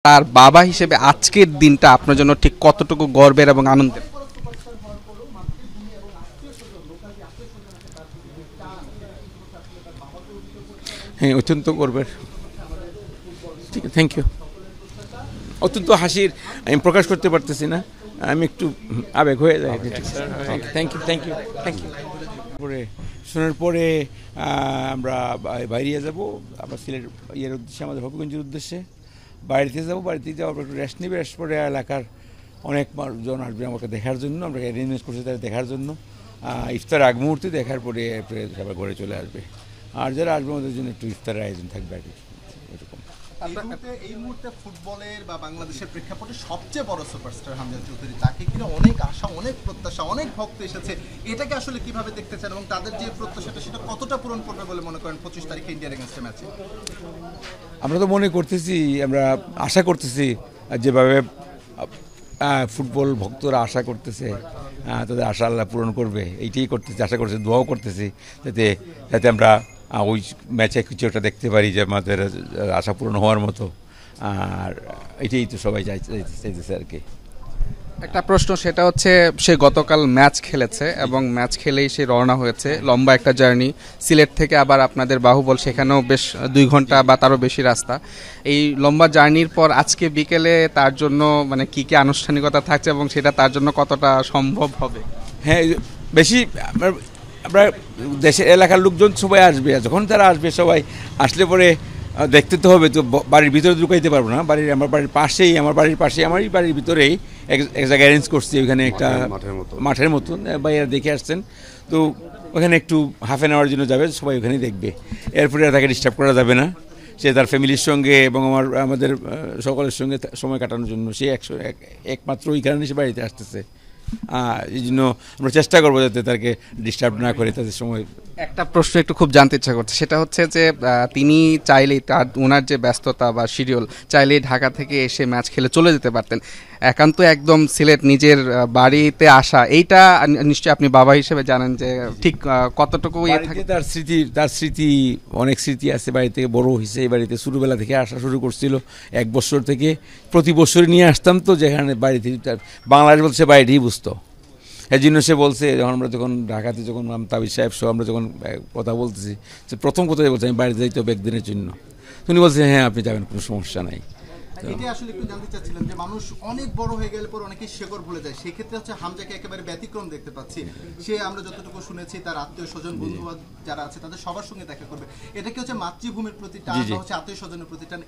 তার বাবা হিসেবে আজকের দিনটা আপনার জন্য ঠিক কতটুকু গর্বের এবং আনন্দের? হ্যাঁ, অত্যন্ত গর্বের। ঠিক আছে, থ্যাংক ইউ। অত্যন্ত হাসির আমি প্রকাশ করতে পারতেছি না, আমি একটু আবেগ হয়ে যায়। Thank you, thank you, thank you. পরে শোনার পরে আমরা বাইরে যাব, আবার সিলেট ইয়ের উদ্দেশ্যে, আমাদের হবিগঞ্জের উদ্দেশ্যে বাড়িতে যাব। বাড়িতে যাওয়ার পর একটু রেস্ট নেবে, রেস্ট পরে এলাকার অনেক জন আসবে আমাকে দেখার জন্য, আমরা অ্যারেঞ্জমেন্ট করছি তাদের দেখার জন্য। ইফতার আগ মুহূর্তে দেখার পরে সবাই ঘরে চলে আসবে। আর যারা আসবে আমাদের জন্য একটু ইফতারের আয়োজন থাকবে আর কি, এরকম। এই মুহূর্তে ফুটবলের বা বাংলাদেশের প্রেক্ষাপটে সবচেয়ে বড় সুপারস্টার হামজা চৌধুরী, তাকে কিনা অনেক আশা, অনেক প্রত্যাশা, অনেক ভক্ত এসেছে। এটাকে আসলে কিভাবে দেখতে চান এবং তাদের যে প্রত্যাশাটা সেটা কতটা পূরণ করবে বলে মনে করেন 25 তারিখে ইন্ডিয়ার এগেইনস্টে ম্যাচে? আমরা তো মনে করতেছি, আমরা আশা করতেছি যেভাবে ফুটবল ভক্তরা আশা করতেছে তাদের আশা আল্লাহ পূরণ করবে, এইটাই করতেছি, আশা করতেছি, দোয়াও করতেছি যাতে যাতে আমরা ওই ম্যাচে কিছু একটা দেখতে পারি যে আমাদের আশা পূরণ হওয়ার মতো। আর এটাই তো সবাই চাইতেছে আর কি। একটা প্রশ্ন, সেটা হচ্ছে সে গতকাল ম্যাচ খেলেছে এবং ম্যাচ খেলেই সে রওনা হয়েছে, লম্বা একটা জার্নি সিলেট থেকে আবার আপনাদের বাহুবল, সেখানেও বেশ 2 ঘন্টা বা তারও বেশি রাস্তা। এই লম্বা জার্নির পর আজকে বিকেলে তার জন্য মানে কি কি আনুষ্ঠানিকতা থাকছে এবং সেটা তার জন্য কতটা সম্ভব হবে? হ্যাঁ, বেশি আমরা দেশের এলাকার লোকজন সবাই আসবে, যখন তারা আসবে সবাই আসলে পরে দেখতে তো হবে, তো বাড়ির ভিতরে ঢুকাইতে পারবো না। আমার বাড়ির পাশেই, আমারই বাড়ির ভিতরেই এক জায়গায় অ্যারেঞ্জ করছি, ওইখানে একটা মাঠের মতন বাইরে দেখে আসছেন, তো ওখানে একটু হাফ অ্যান আওয়ার জন্য যাবে, সবাই ওখানেই দেখবে। এরপরে তাকে ডিস্টার্ব করা যাবে না, সে তার ফ্যামিলির সঙ্গে এবং আমাদের সকলের সঙ্গে সময় কাটানোর জন্য সে একমাত্র ওই কারণে সে বাড়িতে আসতেছে। এই জন্য আমরা চেষ্টা করবো যাতে তাকে ডিস্টার্ব না করে তাদের সময়। একটা প্রশ্ন একটু খুব জানতে ইচ্ছা করছে, সেটা হচ্ছে যে তিনি চাইলেই ওনার যে ব্যস্ততা বা শিডিউল, চাইলেই ঢাকা থেকে এসে ম্যাচ খেলে চলে যেতে পারতেন, একান্ত একদম সিলেট নিজের বাড়িতে আসা, এইটা নিশ্চয়ই আপনি বাবা হিসেবে জানেন যে ঠিক কতটুকু থাকে। তার স্মৃতি অনেক স্মৃতি আছে, বাড়ি থেকে বড় হয়েছে এই বাড়িতে, ছোটোবেলা থেকে আসা শুরু করছিল, 1 বছর থেকে প্রতি বছর নিয়ে আসতাম, তো যেখানে বাড়িতে বাংলাদেশ বলছে বাড়িতেই বুঝতো। এই জন্য সে বলছে, যখন ঢাকাতে যখন তাবিজ সাহেব সহ আমরা যখন কথা বলতেছি, সে প্রথম কথাই বলছে আমি বাড়িতে যাইতে হবে একদিনের জন্য। উনি বলছে হ্যাঁ আপনি যাবেন, কোনো সমস্যা নাই। এটাই আসলে একটু জানতে চাচ্ছিলাম যে মানুষ অনেক বড় হয়ে গেলে পর অনেকে শেকড় ভুলে যায়, সেক্ষেত্রে হচ্ছে হামজাকে একেবারে ব্যতিক্রম দেখতে পাচ্ছি। সে আমরা যতটুকু শুনেছি তার আত্মীয় স্বজন বন্ধু যারা আছে তাদের সবার সঙ্গে দেখা করবে, এটা কি হচ্ছে মাতৃভূমির প্রতি টান বা হচ্ছে আত্মীয় স্বজনের প্রতি টান,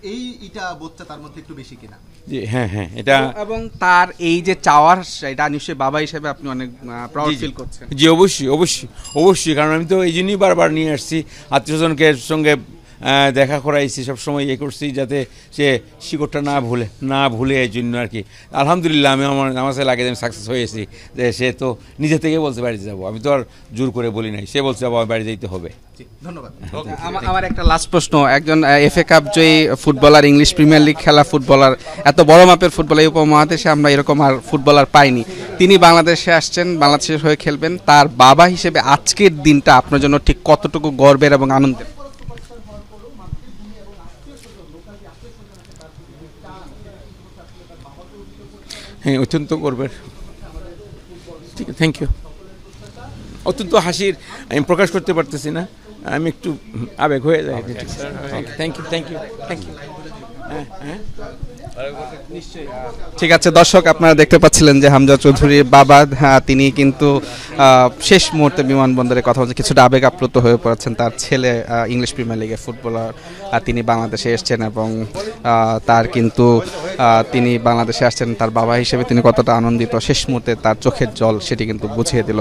এটা বোধটা তার মধ্যে একটু বেশি কিনা? জি হ্যাঁ, এটা এবং তার এই যে চাওয়ার, এটা নিশ্চয়ই বাবা হিসেবে আপনি অনেক প্রাউড ফিল করছেন। জি অবশ্যই, কারণ আমি তো এই জন্যই বারবার নিয়ে আসছি, আত্মীয় স্বজনকে সঙ্গে দেখা করাইছি, সবসময় করছি যাতে সে শিকড়টা না ভুলে এই জন্য আর কি। আলহামদুলিল্লাহ আমার সাথে লাগে আমি সাকসেস হয়েছি, যে সে তো নিজে থেকে বলছে বাড়িতে যাবো, আমি তো আর জোর করে বলি নাই, সে বলছে বাবা বাড়ি যেতে হবে। ধন্যবাদ। আমার একটা লাস্ট প্রশ্ন, একজন FA কাপ জয়ী ফুটবলার, ইংলিশ প্রিমিয়ার লিগ খেলা ফুটবলার, এত বড় মাপের ফুটবলার, এই উপমহাদেশে আমরা এরকম আর ফুটবলার পাইনি, তিনি বাংলাদেশে আসছেন, বাংলাদেশের হয়ে খেলবেন, তার বাবা হিসেবে আজকের দিনটা আপনার জন্য ঠিক কতটুকু গর্বের এবং আনন্দের? হ্যাঁ, অত্যন্ত গর্বের। ঠিক আছে, থ্যাংক ইউ। অত্যন্ত হাসির আমি প্রকাশ করতে পারতেছি না, আমি একটু আবেগ হয়ে যায়। Thank you, thank you, thank you. ঠিক আছে দর্শক, আপনারা দেখতে পাচ্ছিলেন যে হামজা চৌধুরীর বাবা, তিনি কিন্তু শেষ মুহূর্তে বিমানবন্দরে কথা বলছে, কিছুটা আবেগ আপ্লুত হয়ে পড়েছেন। তার ছেলে ইংলিশ প্রিমিয়ার লিগের ফুটবলার, তিনি বাংলাদেশে এসছেন এবং তিনি বাংলাদেশে আসছেন, তার বাবা হিসেবে তিনি কতটা আনন্দিত, শেষ মুহূর্তে তার চোখের জল সেটি কিন্তু বুঝিয়ে দিল।